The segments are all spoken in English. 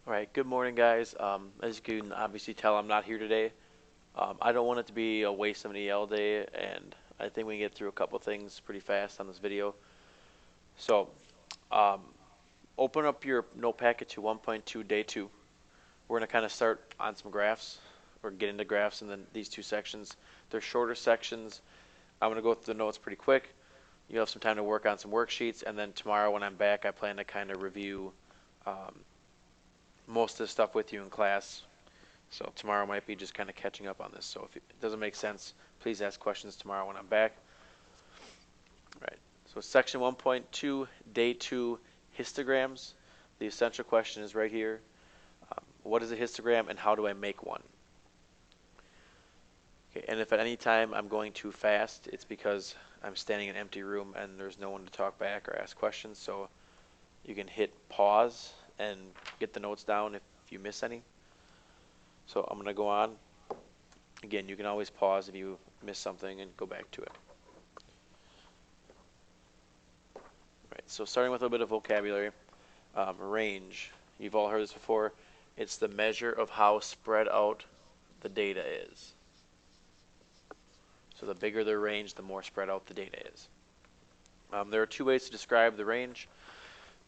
All right, good morning, guys. As you can obviously tell, I'm not here today. I don't want it to be a waste of an EL day, and I think we can get through a couple things pretty fast on this video. So, um, open up your note packet to 1.2, day 2. We're going to kind of start on some graphs, or get into graphs in these two sections. They're shorter sections. I'm going to go through the notes pretty quick. You'll have some time to work on some worksheets, and then tomorrow when I'm back, I plan to kind of review um, most of the stuff with you in class. So tomorrow might be just kind of catching up on this. So if it doesn't make sense, please ask questions tomorrow when I'm back. All right. So section 1.2, day 2, histograms. The essential question is right here. What is a histogram and how do I make one? Okay, and if at any time I'm going too fast, it's because I'm standing in an empty room and there's no one to talk back or ask questions. So you can hit pause and get the notes down if you miss any. So I'm going to go on. Again, you can always pause if you miss something and go back to it. Right, so starting with a little bit of vocabulary, range. You've all heard this before. It's the measure of how spread out the data is. So the bigger the range, the more spread out the data is. There are two ways to describe the range.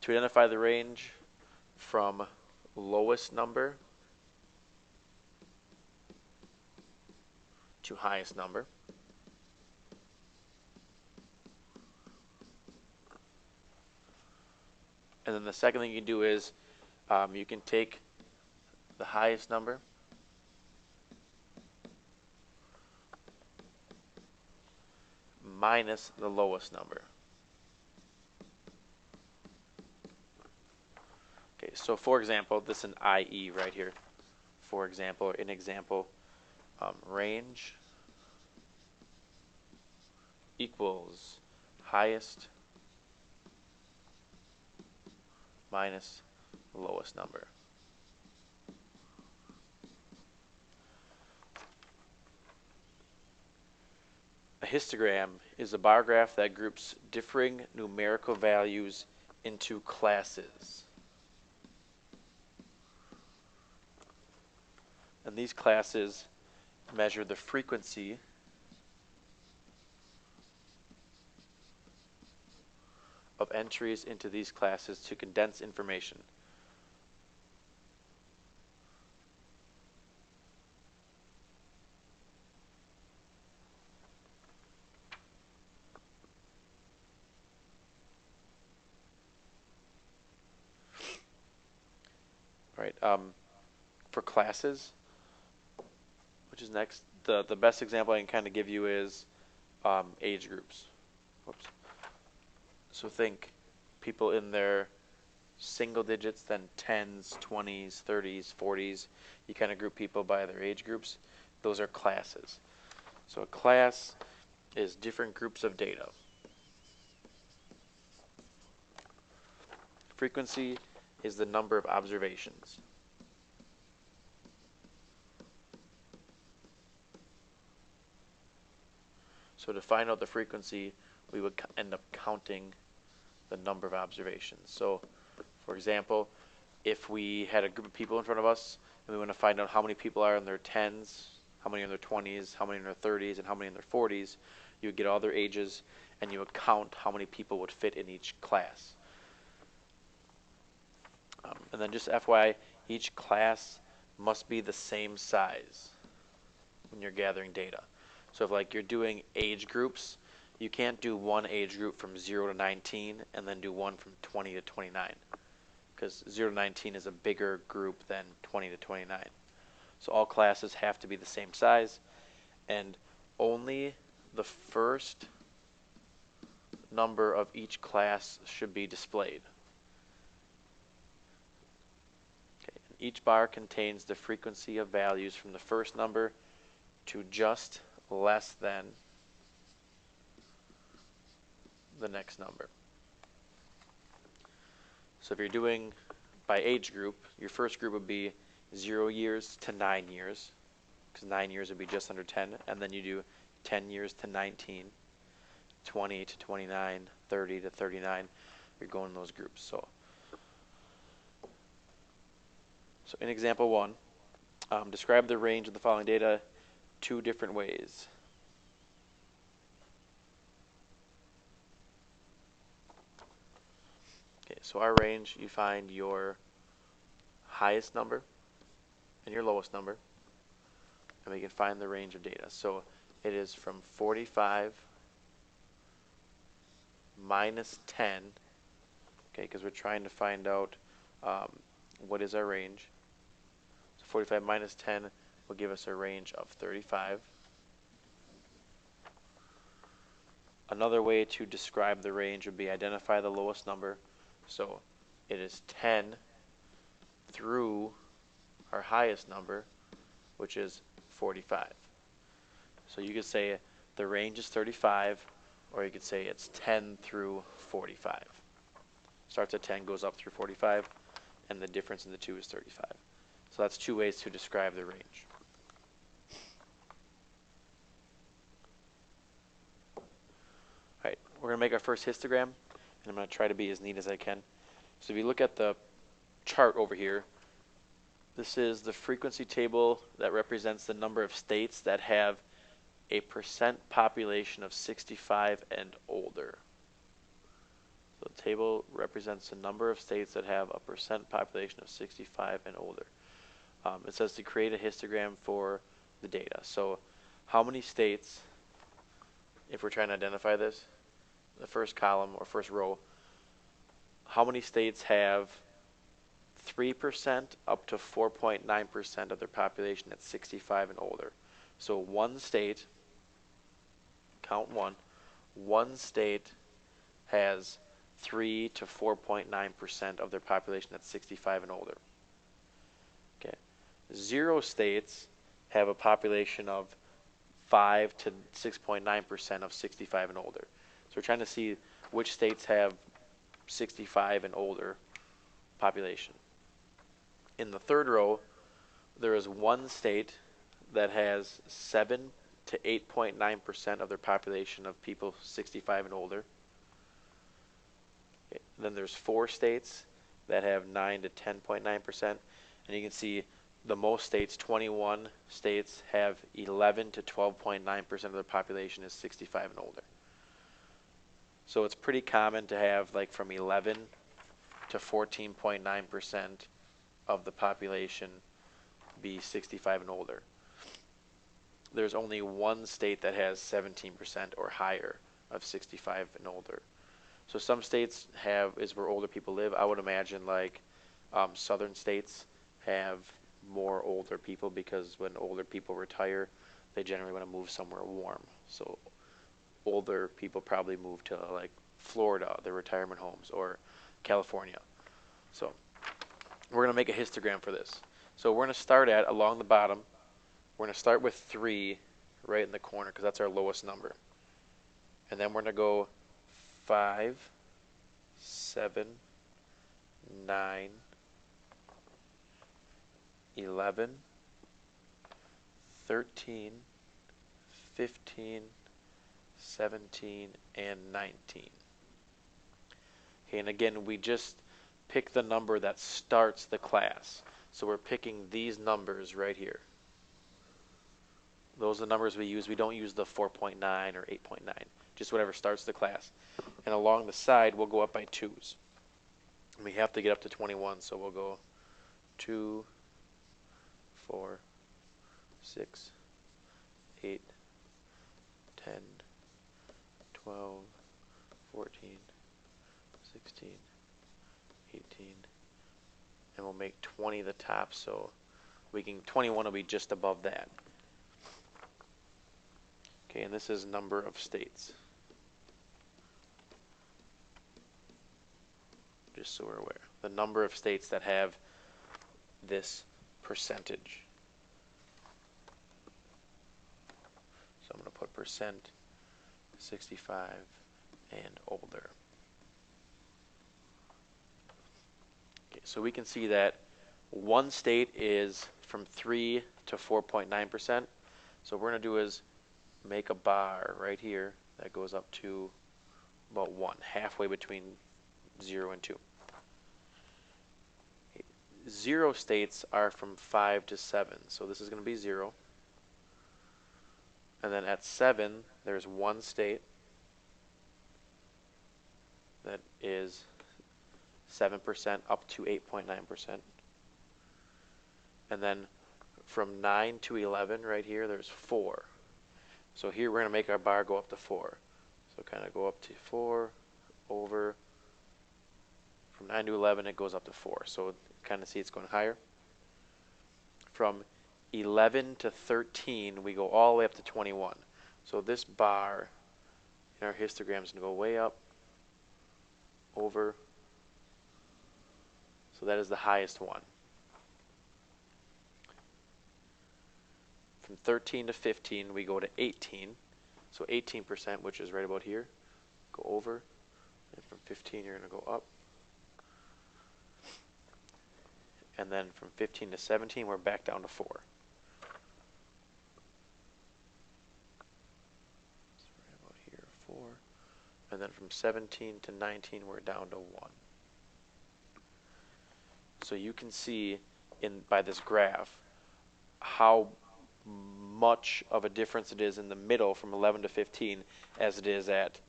To identify the range from lowest number to highest number. And then the second thing you can do is you can take the highest number minus the lowest number. Okay, so for example, this is an IE right here. For example, an example, range equals highest minus lowest number. A histogram is a bar graph that groups differing numerical values into classes. And these classes measure the frequency of entries into these classes to condense information. All right, for classes, which is next, the best example I can kind of give you is age groups. Whoops. So think people in their single digits, then 10s, 20s, 30s, 40s. You kind of group people by their age groups. Those are classes. So a class is different groups of data. Frequency is the number of observations. So to find out the frequency, we would end up counting the number of observations. So, for example, if we had a group of people in front of us and we want to find out how many people are in their 10s, how many in their 20s, how many in their 30s, and how many in their 40s, you would get all their ages and you would count how many people would fit in each class. And then just FYI, each class must be the same size when you're gathering data. So if like you're doing age groups, you can't do one age group from 0 to 19 and then do one from 20 to 29 because 0 to 19 is a bigger group than 20 to 29. So all classes have to be the same size and only the first number of each class should be displayed. Okay. Each bar contains the frequency of values from the first number to just less than the next number. So if you're doing by age group, your first group would be 0 years to 9 years, because 9 years would be just under 10, and then you do 10 years to 19, 20 to 29, 30 to 39. You're going in those groups. So So in example 1, describe the range of the following data 2 different ways. Okay, so our range, you find your highest number and your lowest number, and we can find the range of data. So it is from 45 minus 10, okay, because we're trying to find out what is our range. So 45 minus 10 will give us a range of 35. Another way to describe the range would be identify the lowest number. So it is 10 through our highest number, which is 45. So you could say the range is 35, or you could say it's 10 through 45. Starts at 10, goes up through 45, and the difference in the two is 35. So that's 2 ways to describe the range. Alright, we're going to make our first histogram, and I'm going to try to be as neat as I can. So if you look at the chart over here, this is the frequency table that represents the number of states that have a percent population of 65 and older. So the table represents the number of states that have a percent population of 65 and older. It says to create a histogram for the data. So how many states, if we're trying to identify this, the first column or first row, how many states have 3% up to 4.9% of their population at 65 and older? So one state, count one state has 3 to 4.9% of their population at 65 and older. Okay. 0 states have a population of 5 to 6.9% of 65 and older. So we're trying to see which states have 65 and older population. In the third row, there is one state that has 7 to 8.9% of their population of people 65 and older. Okay. Then there's 4 states that have 9 to 10.9%, and you can see the most states, 21 states, have 11 to 12.9% of their population is 65 and older. So it's pretty common to have like from 11 to 14.9% of the population be 65 and older. There's only one state that has 17% or higher of 65 and older. So some states is where older people live. I would imagine like southern states have more older people because when older people retire, they generally want to move somewhere warm. So older people probably move to like Florida, their retirement homes, or California. So we're going to make a histogram for this. So we're going to start at, along the bottom, we're going to start with 3 right in the corner because that's our lowest number. And then we're going to go 5, 7, 9, 11, 13, 15, 17, and 19. Okay, and again, we just pick the number that starts the class. So we're picking these numbers right here. Those are the numbers we use. We don't use the 4.9 or 8.9, just whatever starts the class. And along the side, we'll go up by 2s. And we have to get up to 21, so we'll go 2, 4, 6, 8, 10, 12, 14, 16, 18, and we'll make 20 the top, so 21 will be just above that. Okay, and this is number of states. Just so we're aware. The number of states that have this percentage. So I'm going to put percent 65 and older. Okay, so we can see that one state is from 3 to 4.9%. So what we're going to do is make a bar right here that goes up to about 1, halfway between 0 and 2. 0 states are from 5 to 7. So this is going to be 0. And then at 7, there's 1 state that is 7% up to 8.9%. And then from 9 to 11 right here, there's 4. So here we're going to make our bar go up to 4. So kind of go up to 4, over. From 9 to 11, it goes up to 4. So kind of see it's going higher. From 11 to 13, we go all the way up to 21. So this bar in our histogram is going to go way up, over. So that is the highest one. From 13 to 15, we go to 18. So 18%, which is right about here, go over. And from 15, you're going to go up. And then from 15 to 17, we're back down to 4. So right about here, 4. And then from 17 to 19, we're down to 1. So you can see by this graph how much of a difference it is in the middle from 11 to 15 as it is at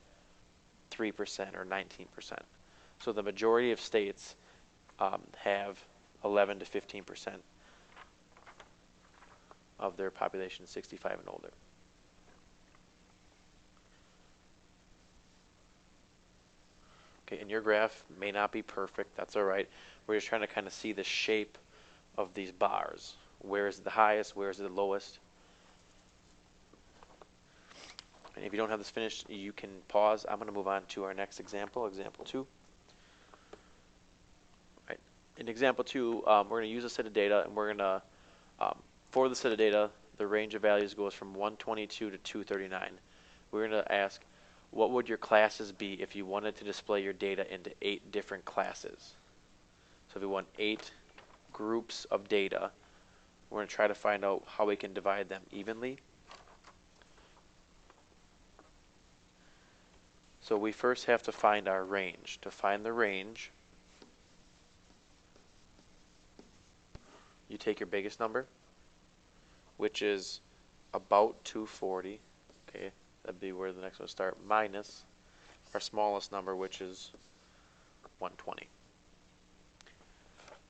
3% or 19%. So the majority of states have 11 to 15% of their population 65 and older. Okay, and your graph may not be perfect. That's all right. We're just trying to kind of see the shape of these bars. Where is it the highest? Where is it the lowest? And if you don't have this finished, you can pause. I'm going to move on to our next example, example 2. Right. In example 2, we're going to use a set of data, and we're going to, for the set of data, the range of values goes from 122 to 239. We're going to ask, what would your classes be if you wanted to display your data into 8 different classes? So if we want 8 groups of data, we're going to try to find out how we can divide them evenly. So we first have to find our range. To find the range, you take your biggest number, which is about 240. Okay, that'd be where the next one would start, minus our smallest number, which is 120.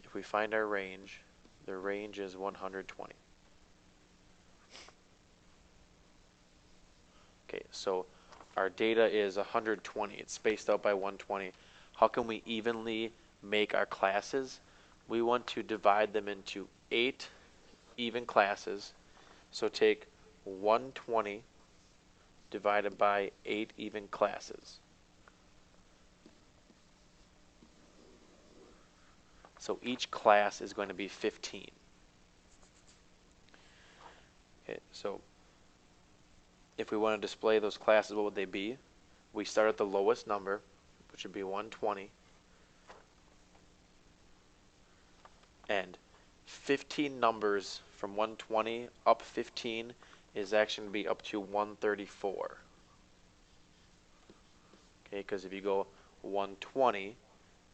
If we find our range, the range is 120. Okay, so our data is 120. It's spaced out by 120. How can we evenly make our classes? We want to divide them into 8 even classes. So take 120 divided by 8 even classes. So each class is going to be 15. Okay, so if we want to display those classes, what would they be? We start at the lowest number, which would be 120. And 15 numbers from 120 up 15 is actually going to be up to 134. Okay, because if you go 120,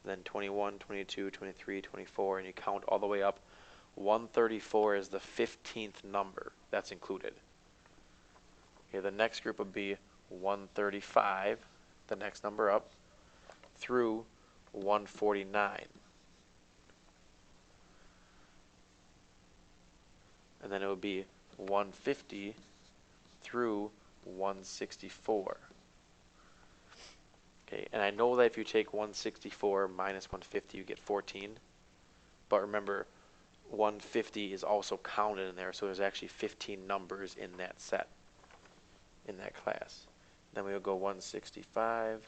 then 21, 22, 23, 24, and you count all the way up, 134 is the 15th number that's included. Okay, the next group would be 135, the next number up, through 149. And then it would be 150 through 164. Okay, and I know that if you take 164 minus 150, you get 14. But remember, 150 is also counted in there, so there's actually 15 numbers in that set, in that class. Then we will go 165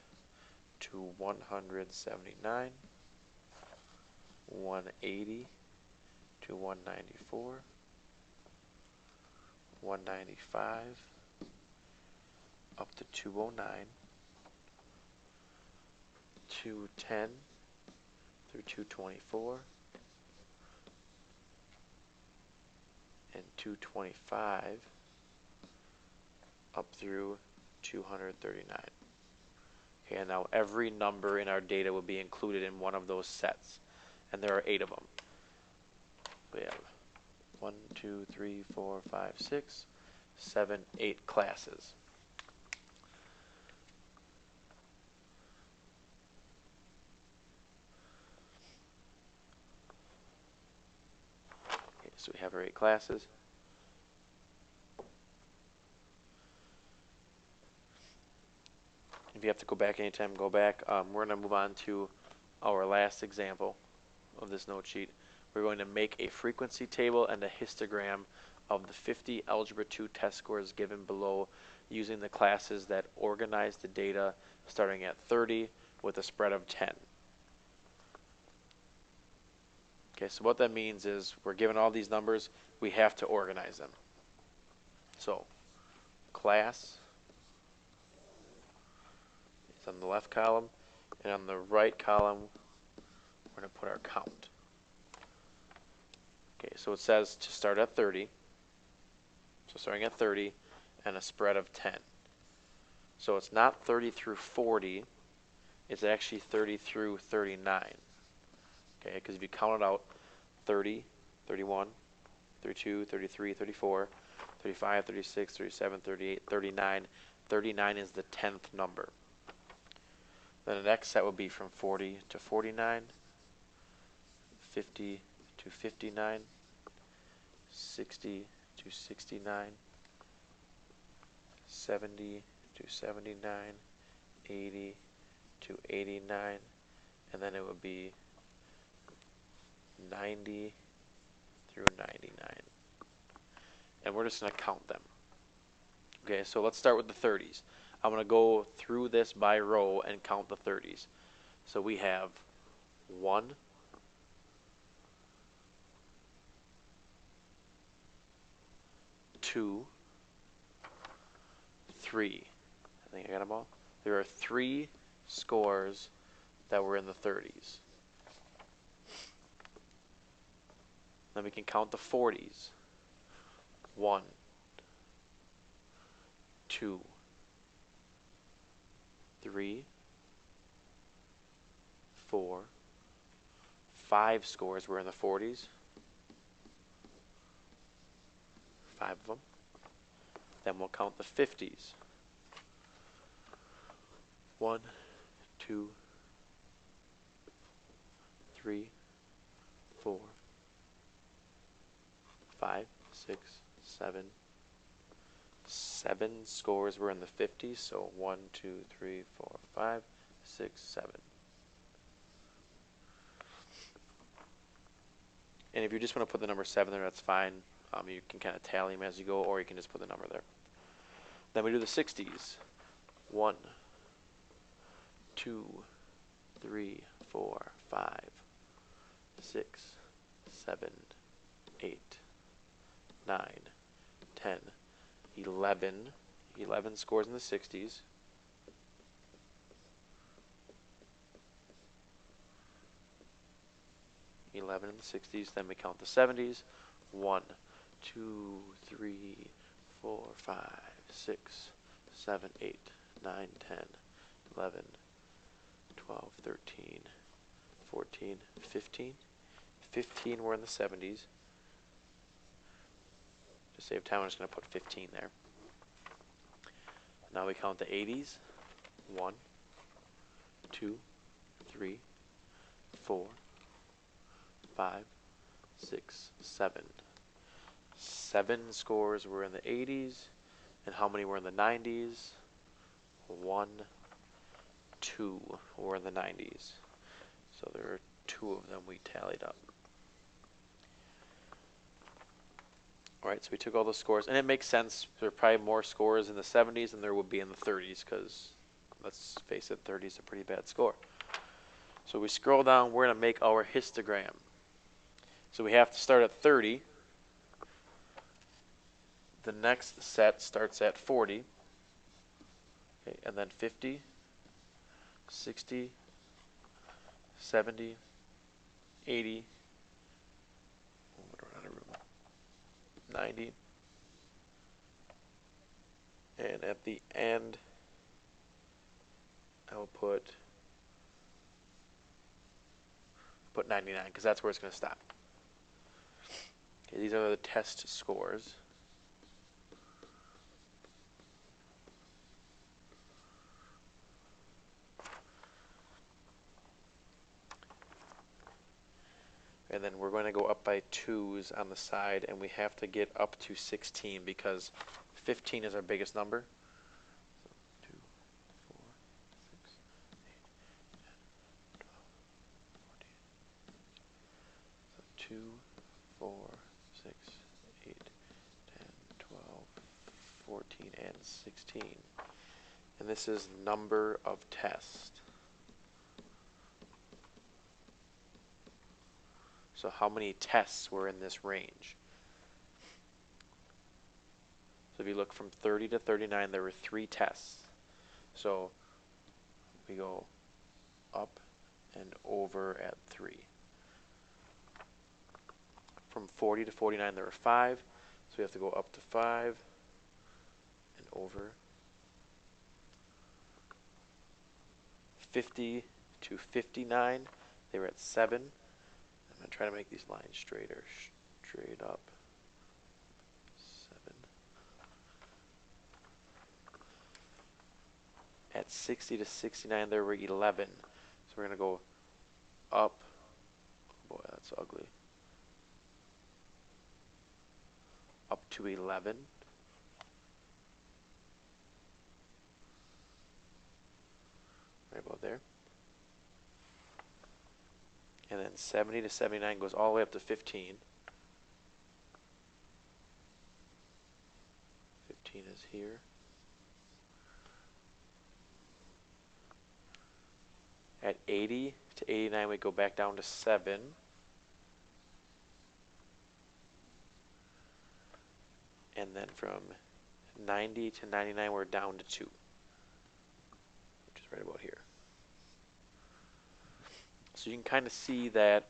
to 179, 180 to 194, 195 up to 209, 210 through 224, and 225 up through 239. Okay, and now every number in our data will be included in one of those sets, and there are 8 of them. We have 1, 2, 3, 4, 5, 6, 7, 8 classes. Okay, so we have our 8 classes. If you have to go back anytime, go back. We're going to move on to our last example of this note sheet. We're going to make a frequency table and a histogram of the 50 Algebra 2 test scores given below using the classes that organize the data starting at 30 with a spread of 10. Okay, so what that means is we're given all these numbers, we have to organize them. So, class is on the left column, and on the right column, we're going to put our count. Okay, so it says to start at 30. So starting at 30 and a spread of 10. So it's not 30 through 40, it's actually 30 through 39. Okay, because if you count it out, 30, 31, 32, 33, 34, 35, 36, 37, 38, 39. 39 is the 10th number. Then the next set would be from 40 to 49, 50 to 59, 60 to 69, 70 to 79, 80 to 89, and then it would be 90 through 99. And we're just going to count them. Okay, so let's start with the 30s. I'm going to go through this by row and count the 30s. So we have 1, 2, 3. I think I got them all. There are 3 scores that were in the 30s. Then we can count the 40s. 1, 2, 3, 4, 5 scores were in the 40s. 5 of them. Then we'll count the 50s. 1, 2, 3, 4, 5, 6, 7. 7 scores were in the 50s, so 1, 2, 3, 4, 5, 6, 7. And if you just want to put the number 7 there, that's fine. You can kind of tally them as you go, or you can just put the number there. Then we do the 60s. 1, 2, 3, 4, 5, 6, 7, 8, 9, 10, 11. 11 scores in the 60s. In the 60s. Then we count the 70s. 1, 2, 3, 4, 5, 6, 7, 8, 9, 10, 11, 12, 13, 14, 15. 15 were in the 70s. To save time, I'm just going to put 15 there. Now we count the 80s. 1, 2, 3, 4, 5, 6, 7. 7 scores were in the 80s. And how many were in the 90s? 1, 2 were in the 90s. So there are 2 of them we tallied up. Alright, so we took all the scores, and it makes sense. There are probably more scores in the 70s than there would be in the 30s, because, let's face it, 30 is a pretty bad score. So we scroll down, we're going to make our histogram. So we have to start at 30. The next set starts at 40. Okay, and then 50, 60, 70, 80, 90, and at the end I will put 99 because that's where it's going to stop. Okay, these are the test scores. And then we're going to go up by 2's on the side, and we have to get up to 16 because 15 is our biggest number. So 2, 4, 6, 8, 10, 12, 14. So 2, 4, 6, 8, 10, 12, 14, and 16. And this is number of tests. So how many tests were in this range? So if you look from 30 to 39, there were 3 tests. So we go up and over at 3. From 40 to 49, there were 5. So we have to go up to 5 and over. 50 to 59, they were at 7. I'm going to try to make these lines straighter, straight up. 7. At 60 to 69, there were 11. So we're going to go up. Oh boy, that's ugly. Up to 11. Right about there. And then 70 to 79 goes all the way up to 15. 15 is here. At 80 to 89, we go back down to 7. And then from 90 to 99, we're down to 2, which is right about here. So you can kind of see that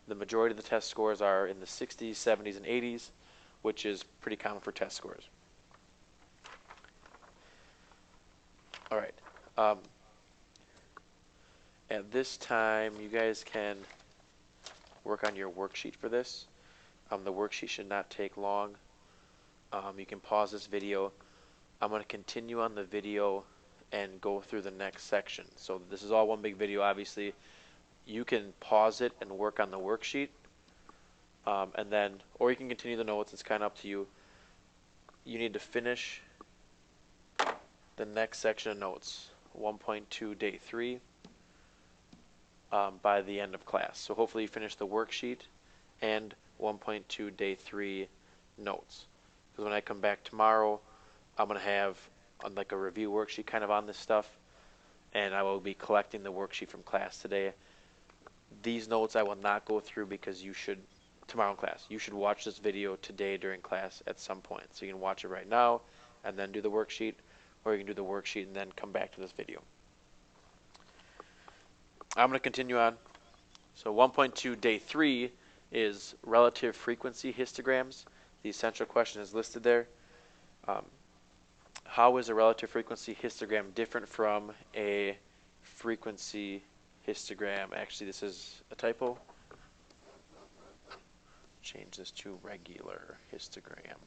the majority of the test scores are in the 60s, 70s, and 80s, which is pretty common for test scores. All right. At this time, you guys can work on your worksheet for this. The worksheet should not take long. You can pause this video. I'm going to continue on the video and go through the next section. So this is all one big video, obviously. You can pause it and work on the worksheet, and then, or you can continue the notes. It's kind of up to you. You need to finish the next section of notes, 1.2 day 3, by the end of class. So hopefully you finish the worksheet and 1.2 day 3 notes. Because when I come back tomorrow, I'm going to have like a review worksheet kind of on this stuff, and I will be collecting the worksheet from class today. These notes I will not go through because you should, tomorrow in class, you should watch this video today during class at some point. So you can watch it right now and then do the worksheet, or you can do the worksheet and then come back to this video. I'm going to continue on. So 1.2 day 3 is relative frequency histograms. The essential question is listed there. How is a relative frequency histogram different from a frequency histogram? Actually, this is a typo. Change this to regular histogram.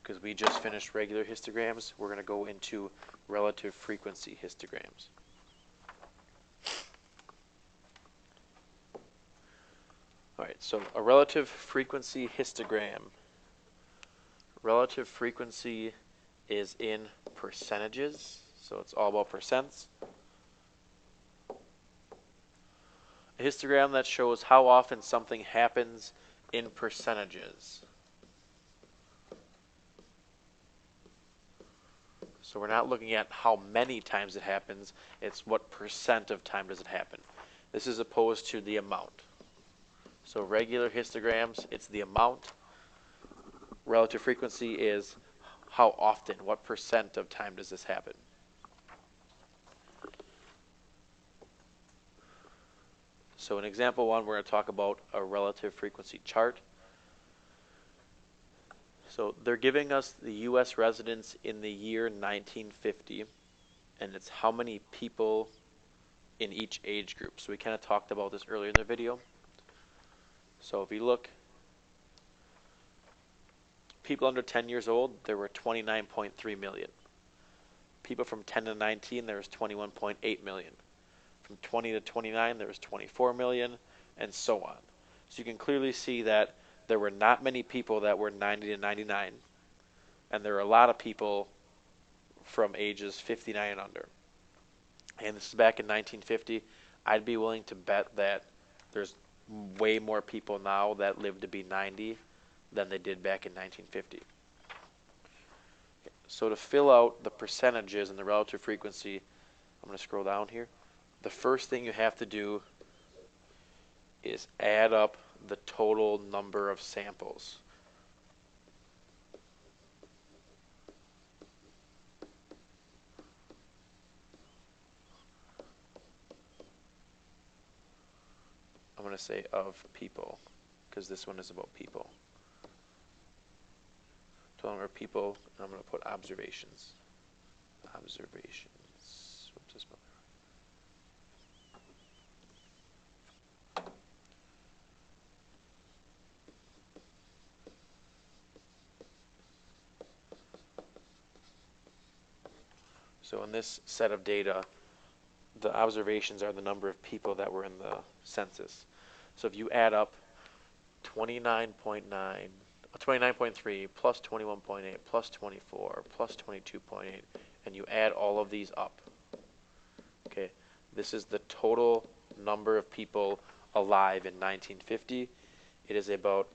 Because we just finished regular histograms, we're going to go into relative frequency histograms. Alright, so a relative frequency histogram. Relative frequency is in percentages, so it's all about percents. A histogram that shows how often something happens in percentages. So we're not looking at how many times it happens, it's what percent of time does it happen. This is opposed to the amount. So regular histograms, it's the amount. Relative frequency is how often, what percent of time does this happen. So in example 1, we're going to talk about a relative frequency chart. So they're giving us the U.S. residents in the year 1950, and it's how many people in each age group. So we kind of talked about this earlier in the video. So if you look people under 10 years old, there were 29.3 million. People from 10 to 19, there was 21.8 million. From 20 to 29, there was 24 million, and so on. So you can clearly see that there were not many people that were 90 to 99, and there were a lot of people from ages 59 and under. And this is back in 1950. I'd be willing to bet that there's way more people now that live to be 90 than they did back in 1950. So to fill out the percentages and the relative frequency, I'm going to scroll down here. The first thing you have to do is add up the total number of samples. I'm going to say of people, because this one is about people. Total number of people, and I'm going to put observations. Observations. Whoops, I spelled that wrong. So in this set of data, the observations are the number of people that were in the census. So if you add up 29.3 plus 21.8 plus 24 plus 22.8, and you add all of these up, okay, this is the total number of people alive in 1950. It is about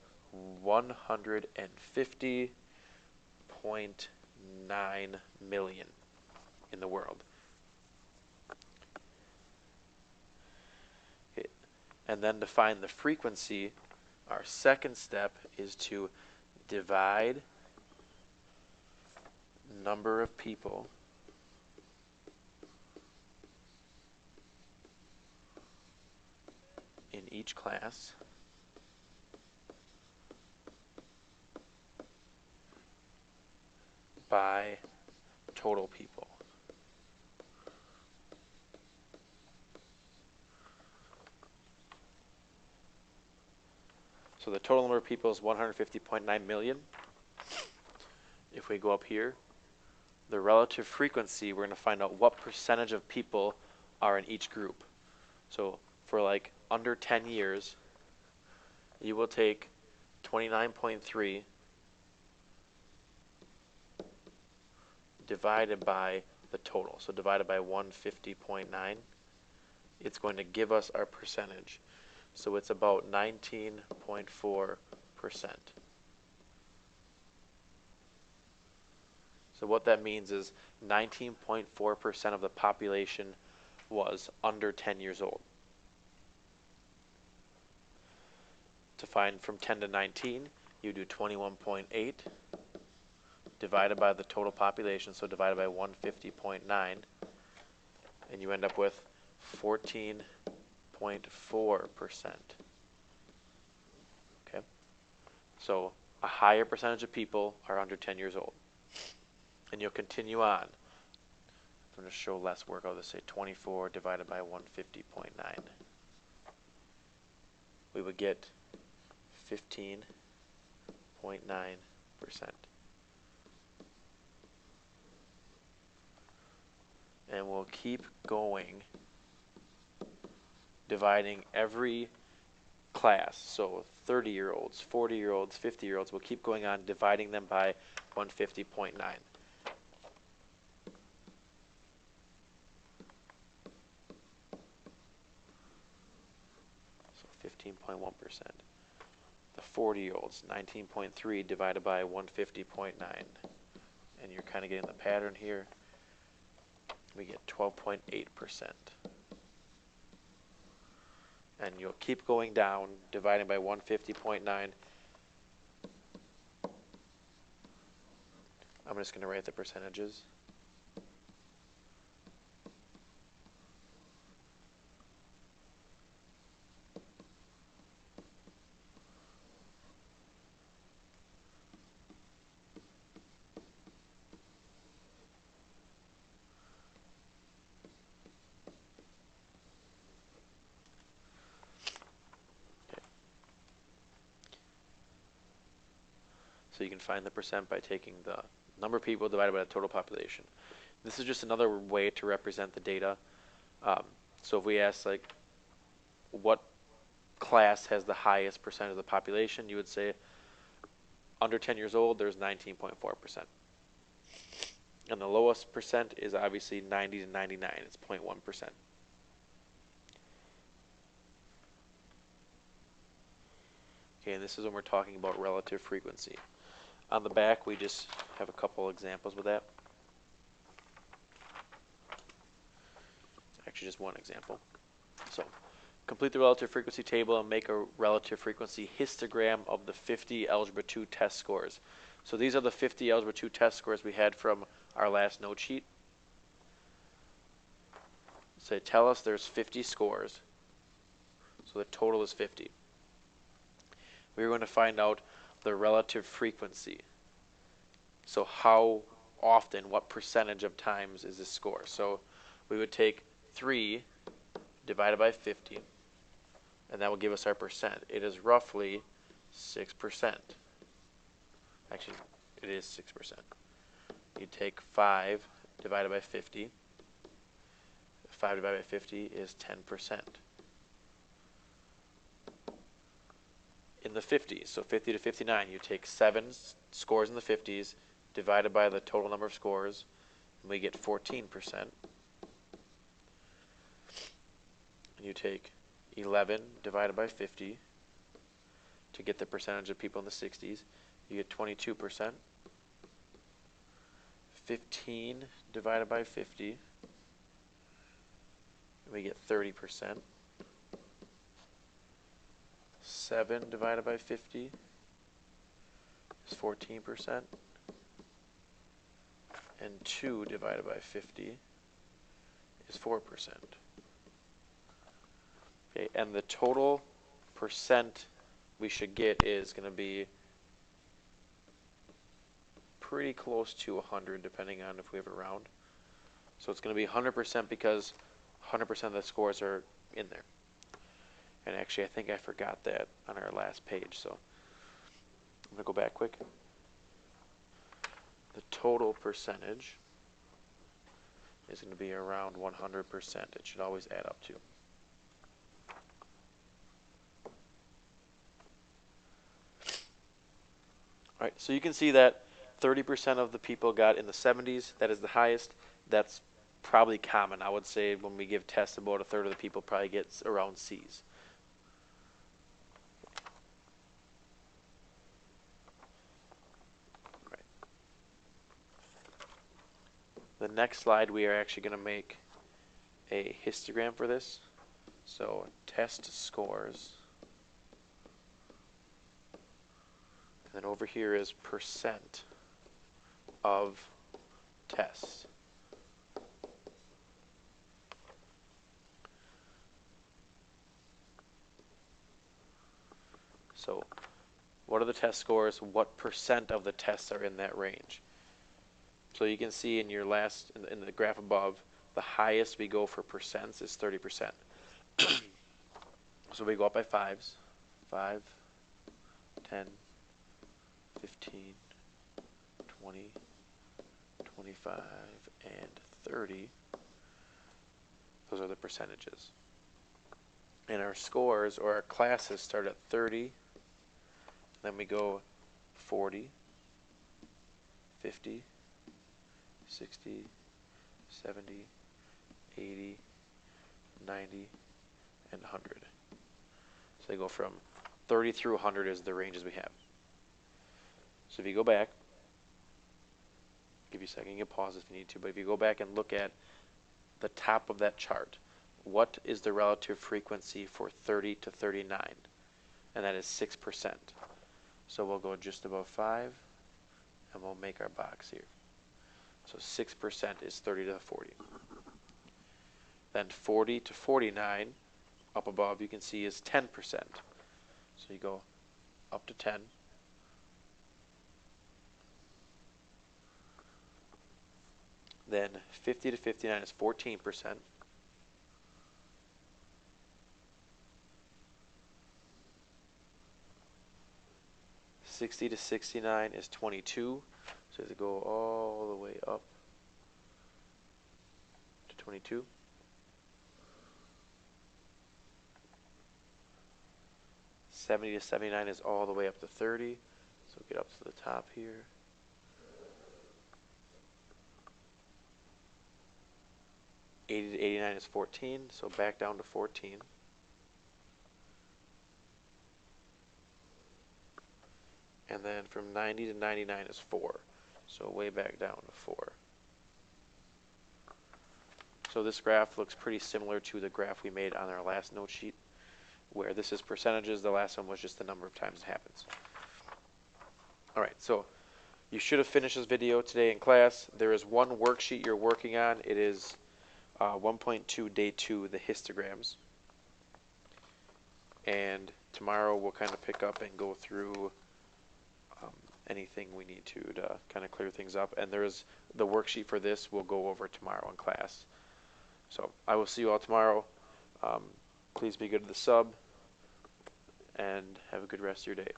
150.9 million in the world. Okay. And then to find the frequency, our second step is to divide number of people in each class by total people. So the total number of people is 150.9 million. If we go up here, the relative frequency, we're going to find out what percentage of people are in each group. So for like under 10 years, you will take 29.3 divided by the total. So divided by 150.9, it's going to give us our percentage. So it's about 19.4%. So what that means is 19.4% of the population was under 10 years old. To find from 10 to 19, you do 21.8 divided by the total population, so divided by 150.9, and you end up with 14.4%. Okay? So a higher percentage of people are under 10 years old. And you'll continue on. I'm going to show less work. I'll just say 24 divided by 150.9. We would get 15.9%. And we'll keep going, dividing every class. So 30-year-olds, 40-year-olds, 50-year-olds, we'll keep going on, dividing them by 150.9. So 15.1%. The 40-year-olds, 19.3 divided by 150.9. And you're kind of getting the pattern here. We get 12.8%. And you'll keep going down, dividing by 150.9. I'm just going to write the percentages. So you can find the percent by taking the number of people divided by the total population. This is just another way to represent the data. Um, so if we ask like, what class has the highest percent of the population, you would say under 10 years old, there's 19.4%. And the lowest percent is obviously 90 to 99. It's 0.1%. Okay, and this is when we're talking about relative frequency. On the back, we just have a couple examples with that. Actually, just one example. So, complete the relative frequency table and make a relative frequency histogram of the 50 Algebra 2 test scores. So these are the 50 Algebra 2 test scores we had from our last note sheet. So tell us there's 50 scores. So the total is 50. We're going to find out the relative frequency. So how often, what percentage of times is this score? So we would take 3 divided by 50, and that will give us our percent. It is roughly 6%. Actually, it is 6%. You take 5 divided by 50. 5 divided by 50 is 10%. In the 50s, so 50 to 59, you take 7 scores in the 50s divided by the total number of scores, and we get 14%. And you take 11 divided by 50 to get the percentage of people in the 60s. You get 22%. 15 divided by 50, and we get 30%. 7 divided by 50 is 14%. And 2 divided by 50 is 4%. Okay, and the total percent we should get is going to be pretty close to 100, depending on if we have a round. So it's going to be 100% because 100% of the scores are in there. And actually, I think I forgot that on our last page, so I'm going to go back quick. The total percentage is going to be around 100%. It should always add up to. All right, so you can see that 30% of the people got in the 70s. That is the highest. That's probably common. I would say when we give tests, about a third of the people probably gets around C's. Right. The next slide, we are actually going to make a histogram for this. So test scores. And then over here is percent of tests. So what are the test scores? What percent of the tests are in that range? So you can see in your last, in the graph above, the highest we go for percents is 30%. So we go up by 5s. 5, 10, 15, 20, 25, and 30. Those are the percentages. And our scores, or our classes, start at 30. Then we go 40, 50, 60, 70, 80, 90, and 100. So they go from 30 through 100 is the ranges we have. So if you go back, give you a second, you can pause if you need to, but if you go back and look at the top of that chart, what is the relative frequency for 30 to 39? And that is 6%. So we'll go just above 5, and we'll make our box here. So 6% is 30 to 40. Then 40 to 49, up above, you can see is 10%. So you go up to 10. Then 50 to 59 is 14%. 60 to 69 is 22. So to go all the way up to 22. '70 to 79 is all the way up to 30. So get up to the top here. '80 to 89 is 14. So back down to 14. And then from 90 to 99 is 4. So way back down to 4. So this graph looks pretty similar to the graph we made on our last note sheet, where this is percentages. The last one was just the number of times it happens. All right, so you should have finished this video today in class. There is one worksheet you're working on. It is 1.2 day 2, the histograms. And tomorrow we'll kind of pick up and go through anything we need to kind of clear things up. And there's the worksheet for this we'll go over tomorrow in class. So I will see you all tomorrow. Please be good to the sub and have a good rest of your day.